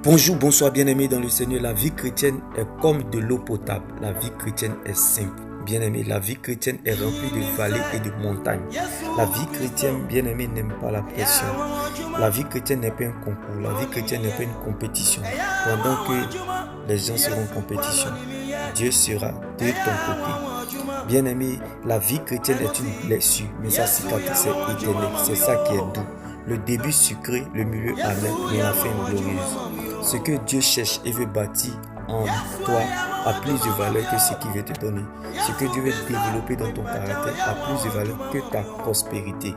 Bonjour, bonsoir bien-aimés dans le Seigneur. La vie chrétienne est comme de l'eau potable. La vie chrétienne est simple. Bien-aimés, la vie chrétienne est remplie de vallées et de montagnes. La vie chrétienne, bien-aimés, n'aime pas la pression. La vie chrétienne n'est pas un concours. La vie chrétienne n'est pas une compétition. Pendant que les gens seront en compétition, Dieu sera de ton côté. Bien-aimés, la vie chrétienne est une blessure, mais sa cicatrice est éternelle. C'est ça qui est doux. Le début sucré, le milieu amer, mais la fin glorieuse. Ce que Dieu cherche et veut bâtir en toi a plus de valeur que ce qu'il veut te donner. Ce que Dieu veut développer dans ton caractère a plus de valeur que ta prospérité.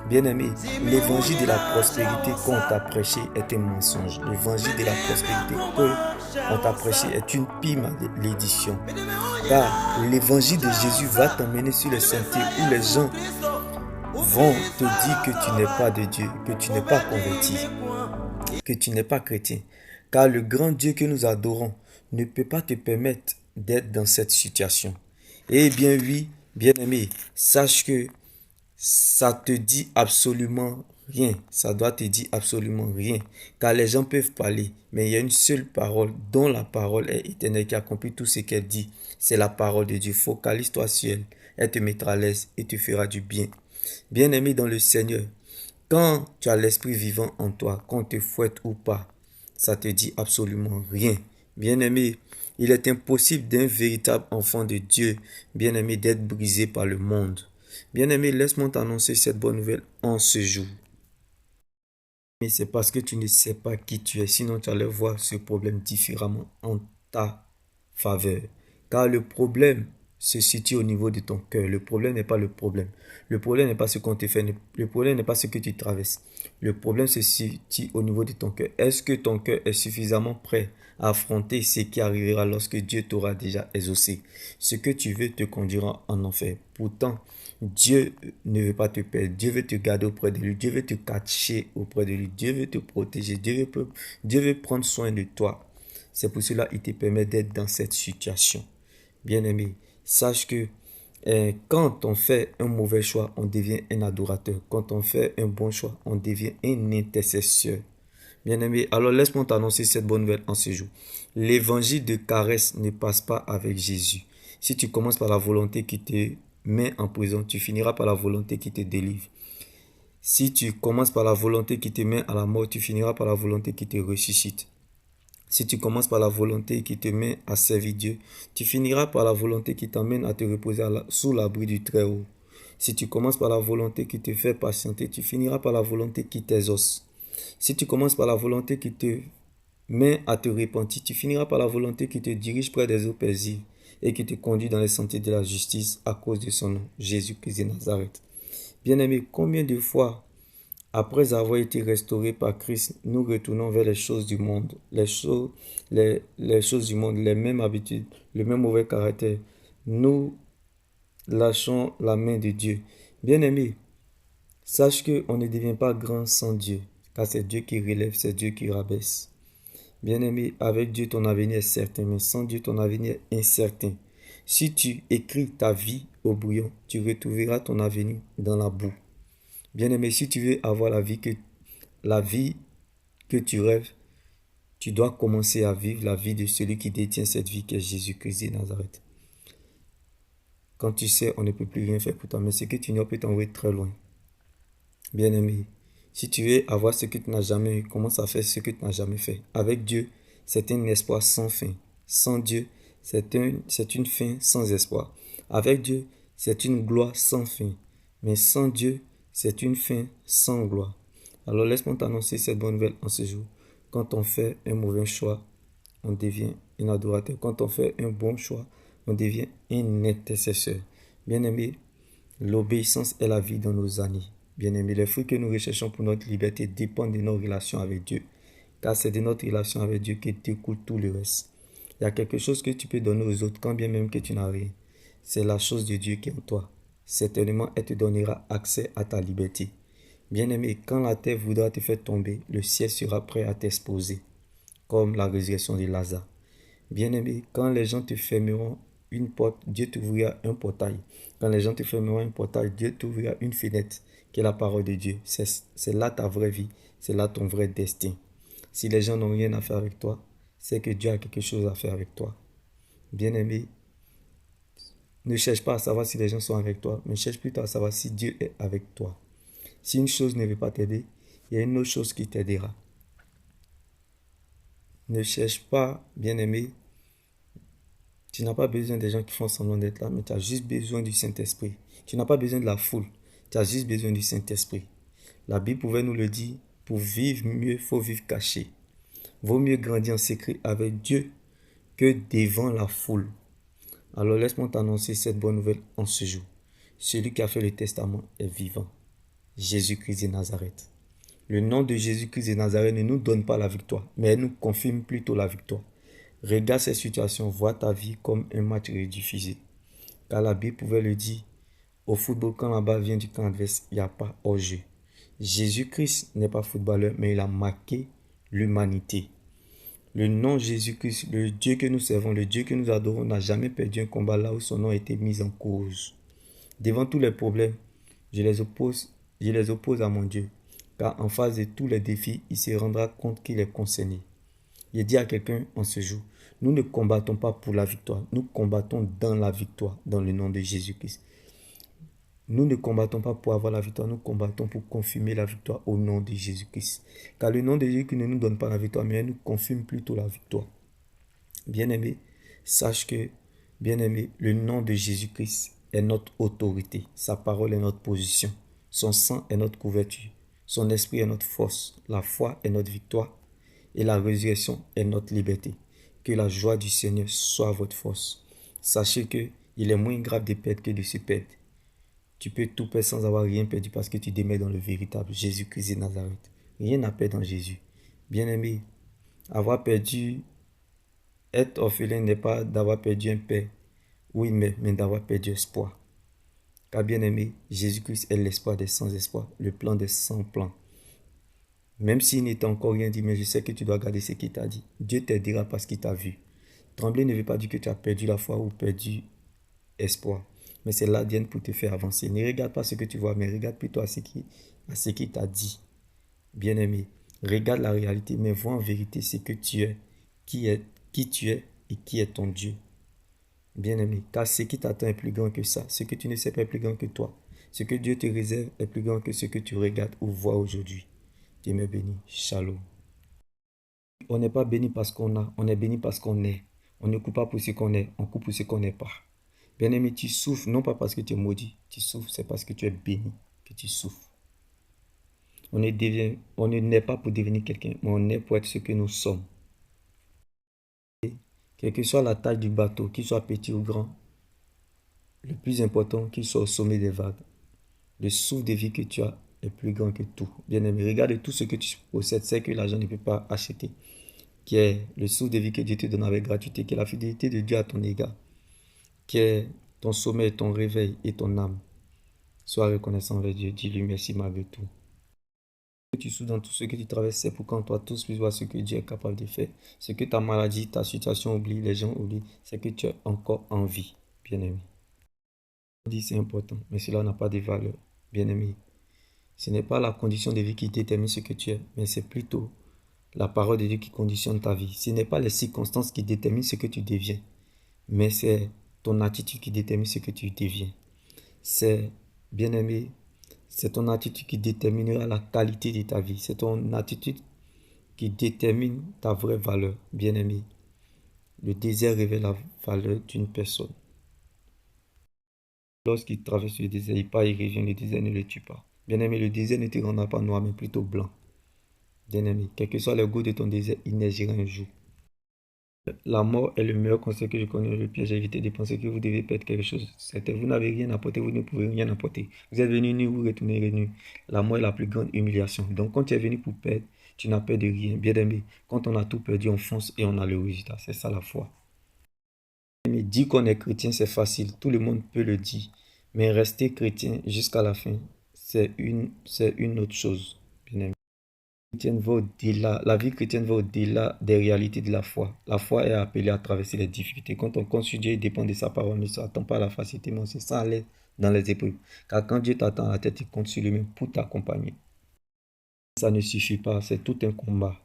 Bien-aimé, l'évangile de la prospérité qu'on t'a prêché est un mensonge. L'évangile de la prospérité qu'on t'a prêché est une pire malédiction. Car l'évangile de Jésus va t'emmener sur le sentier où les gens vont te dire que tu n'es pas de Dieu, que tu n'es pas converti, que tu n'es pas chrétien. Car le grand Dieu que nous adorons ne peut pas te permettre d'être dans cette situation. Eh bien oui, bien-aimé, sache que ça te dit absolument rien. Ça doit te dire absolument rien. Car les gens peuvent parler, mais il y a une seule parole dont la parole est éternelle qui accomplit tout ce qu'elle dit. C'est la parole de Dieu. Focalise-toi sur elle. Elle te mettra à l'aise et te fera du bien. Bien-aimé dans le Seigneur, quand tu as l'esprit vivant en toi, qu'on te fouette ou pas, ça te dit absolument rien. Bien-aimé, il est impossible d'un véritable enfant de Dieu, bien-aimé, d'être brisé par le monde. Bien-aimé, laisse-moi t'annoncer cette bonne nouvelle en ce jour. Mais c'est parce que tu ne sais pas qui tu es, sinon tu allais voir ce problème différemment en ta faveur. Car le problème se situe au niveau de ton cœur. Le problème n'est pas le problème. Le problème n'est pas ce qu'on te fait. Le problème n'est pas ce que tu traverses. Le problème se situe au niveau de ton cœur. Est-ce que ton cœur est suffisamment prêt à affronter ce qui arrivera lorsque Dieu t'aura déjà exaucé? Ce que tu veux te conduira en enfer. Pourtant, Dieu ne veut pas te perdre. Dieu veut te garder auprès de lui. Dieu veut te cacher auprès de lui. Dieu veut te protéger. Dieu veut prendre soin de toi. C'est pour cela qu'il te permet d'être dans cette situation. Bien-aimé, sache que quand on fait un mauvais choix, on devient un adorateur. Quand on fait un bon choix, on devient un intercesseur. Bien-aimé, alors laisse-moi t'annoncer cette bonne nouvelle en ce jour. L'évangile de caresse ne passe pas avec Jésus. Si tu commences par la volonté qui te met en prison, tu finiras par la volonté qui te délivre. Si tu commences par la volonté qui te met à la mort, tu finiras par la volonté qui te ressuscite. Si tu commences par la volonté qui te met à servir Dieu, tu finiras par la volonté qui t'amène à te reposer sous l'abri du Très-Haut. Si tu commences par la volonté qui te fait patienter, tu finiras par la volonté qui t'exauce. Si tu commences par la volonté qui te met à te repentir, tu finiras par la volonté qui te dirige près des eaux paisibles et qui te conduit dans les sentiers de la justice à cause de son nom, Jésus-Christ de Nazareth. Bien-aimé, combien de fois, après avoir été restaurés par Christ, nous retournons vers les choses du monde, les choses du monde, les mêmes habitudes, le même mauvais caractère. Nous lâchons la main de Dieu. Bien-aimé, sache qu'on ne devient pas grand sans Dieu, car c'est Dieu qui relève, c'est Dieu qui rabaisse. Bien-aimé, avec Dieu, ton avenir est certain, mais sans Dieu, ton avenir est incertain. Si tu écris ta vie au brouillon, tu retrouveras ton avenir dans la boue. Bien-aimé, si tu veux avoir la vie que tu rêves, tu dois commencer à vivre la vie de celui qui détient cette vie, qui est Jésus-Christ de Nazareth. Quand tu sais, on ne peut plus rien faire pour toi, mais ce que tu ignores peut t'envoyer très loin. Bien-aimé, si tu veux avoir ce que tu n'as jamais eu, commence à faire ce que tu n'as jamais fait. Avec Dieu, c'est un espoir sans fin. Sans Dieu, c'est une fin sans espoir. Avec Dieu, c'est une gloire sans fin. Mais sans Dieu, c'est une fin sans gloire. Alors laisse-moi t'annoncer cette bonne nouvelle en ce jour. Quand on fait un mauvais choix, on devient un adorateur. Quand on fait un bon choix, on devient un intercesseur. Bien-aimé, l'obéissance est la vie dans nos années. Bien-aimé, les fruits que nous recherchons pour notre liberté dépendent de nos relations avec Dieu. Car c'est de notre relation avec Dieu que découle tout le reste. Il y a quelque chose que tu peux donner aux autres, quand bien même que tu n'as rien. C'est la chose de Dieu qui est en toi. Certainement, elle te donnera accès à ta liberté. Bien-aimé, quand la terre voudra te faire tomber, le ciel sera prêt à t'exposer, comme la résurrection de Lazare. Bien-aimé, quand les gens te fermeront une porte, Dieu t'ouvrira un portail. Quand les gens te fermeront un portail, Dieu t'ouvrira une fenêtre, qui est la parole de Dieu. C'est là ta vraie vie, c'est là ton vrai destin. Si les gens n'ont rien à faire avec toi, c'est que Dieu a quelque chose à faire avec toi. Bien-aimé, ne cherche pas à savoir si les gens sont avec toi, mais cherche plutôt à savoir si Dieu est avec toi. Si une chose ne veut pas t'aider, il y a une autre chose qui t'aidera. Ne cherche pas, bien-aimé, tu n'as pas besoin des gens qui font semblant d'être là, mais tu as juste besoin du Saint-Esprit. Tu n'as pas besoin de la foule, tu as juste besoin du Saint-Esprit. La Bible pouvait nous le dire, pour vivre mieux, il faut vivre caché. Vaut mieux grandir en secret avec Dieu que devant la foule. Alors laisse-moi t'annoncer cette bonne nouvelle en ce jour. Celui qui a fait le testament est vivant. Jésus-Christ de Nazareth. Le nom de Jésus-Christ de Nazareth ne nous donne pas la victoire, mais elle nous confirme plutôt la victoire. Regarde cette situation, vois ta vie comme un match rediffusé. Car la Bible pouvait le dire, au football, quand la balle vient du camp adverse, il n'y a pas hors-jeu. Jésus-Christ n'est pas footballeur, mais il a marqué l'humanité. Le nom Jésus-Christ, le Dieu que nous servons, le Dieu que nous adorons, n'a jamais perdu un combat là où son nom a été mis en cause. Devant tous les problèmes, je les oppose à mon Dieu. Car en face de tous les défis, il se rendra compte qu'il est concerné. Il dit à quelqu'un en ce jour, nous ne combattons pas pour la victoire, nous combattons dans la victoire, dans le nom de Jésus-Christ. Nous ne combattons pas pour avoir la victoire, nous combattons pour confirmer la victoire au nom de Jésus-Christ. Car le nom de Jésus-Christ ne nous donne pas la victoire, mais elle nous confirme plutôt la victoire. Bien-aimé, sache que, bien-aimé, le nom de Jésus-Christ est notre autorité. Sa parole est notre position. Son sang est notre couverture. Son esprit est notre force. La foi est notre victoire. Et la résurrection est notre liberté. Que la joie du Seigneur soit votre force. Sachez que il est moins grave de perdre que de se perdre. Tu peux tout perdre sans avoir rien perdu parce que tu demeures dans le véritable Jésus-Christ de Nazareth. Rien à perdre en Jésus. Bien-aimé, avoir perdu, être orphelin n'est pas d'avoir perdu un père, oui, mais d'avoir perdu espoir. Car bien-aimé, Jésus-Christ est l'espoir des sans espoir, le plan des sans plans. Même s'il n'est encore rien dit, mais je sais que tu dois garder ce qu'il t'a dit. Dieu t'aidera parce qu'il t'a vu. Trembler ne veut pas dire que tu as perdu la foi ou perdu espoir. Mais c'est l'ADN pour te faire avancer. Ne regarde pas ce que tu vois, mais regarde plutôt à ce qu'il t'a dit. Bien-aimé, regarde la réalité, mais vois en vérité ce que tu es, qui tu es et qui est ton Dieu. Bien-aimé, car ce qui t'attend est plus grand que ça. Ce que tu ne sais pas est plus grand que toi. Ce que Dieu te réserve est plus grand que ce que tu regardes ou vois aujourd'hui. Dieu me bénit. Shalom. On n'est pas béni parce qu'on a, on est béni parce qu'on est. On ne coupe pas pour ce qu'on est, on coupe pour ce qu'on n'est pas. Bien-aimé, tu souffres non pas parce que tu es maudit, tu souffres, c'est parce que tu es béni que tu souffres. On ne naît pas pour devenir quelqu'un, mais on naît pour être ce que nous sommes. Quelle que soit la taille du bateau, qu'il soit petit ou grand, le plus important, qu'il soit au sommet des vagues, le souffle de vie que tu as est plus grand que tout. Bien-aimé, regarde tout ce que tu possèdes, c'est que l'argent ne peut pas acheter, qui est le souffle de vie que Dieu te donne avec gratuité, qui est la fidélité de Dieu à ton égard, qui est ton sommeil, ton réveil et ton âme. Sois reconnaissant envers Dieu, dis-lui merci malgré tout. Ce que tu souffres dans tout ce que tu traverses, c'est pour quand toi tous puisses voir ce que Dieu est capable de faire. Ce que ta maladie, ta situation oublie, les gens oublient, c'est que tu es encore en vie, bien-aimé. C'est important, mais cela n'a pas de valeur, bien-aimé. Ce n'est pas la condition de vie qui détermine ce que tu es, mais c'est plutôt la parole de Dieu qui conditionne ta vie. Ce n'est pas les circonstances qui déterminent ce que tu deviens, mais c'est ton attitude qui détermine ce que tu deviens. C'est, bien-aimé, c'est ton attitude qui déterminera la qualité de ta vie. C'est ton attitude qui détermine ta vraie valeur, bien-aimé. Le désert révèle la valeur d'une personne. Lorsqu'il traverse le désert, il part, il revient, le désert ne le tue pas. Bien-aimé, le désert ne te rendra pas noir, mais plutôt blanc. Bien-aimé, quel que soit le goût de ton désert, il neigira un jour. La mort est le meilleur conseil que je connais, le piège à éviter de penser que vous devez perdre quelque chose. Vous n'avez rien apporté, vous ne pouvez rien apporter. Vous êtes venu nu, vous retournez nu. La mort est la plus grande humiliation. Donc quand tu es venu pour perdre, tu n'as peur de rien. Bien-aimé, quand on a tout perdu, on fonce et on a le résultat. C'est ça la foi. Mais dire qu'on est chrétien, c'est facile. Tout le monde peut le dire. Mais rester chrétien jusqu'à la fin, c'est une autre chose. Bien-aimé. La vie chrétienne va au-delà des réalités de la foi. La foi est appelée à traverser les difficultés. Quand on compte sur Dieu, il dépend de sa parole. Ne s'attend pas à la facilité, mais on se sent à l'aise dans les épreuves. Car quand Dieu t'attend à la tête, il compte sur lui-même pour t'accompagner. Ça ne suffit pas, c'est tout un combat.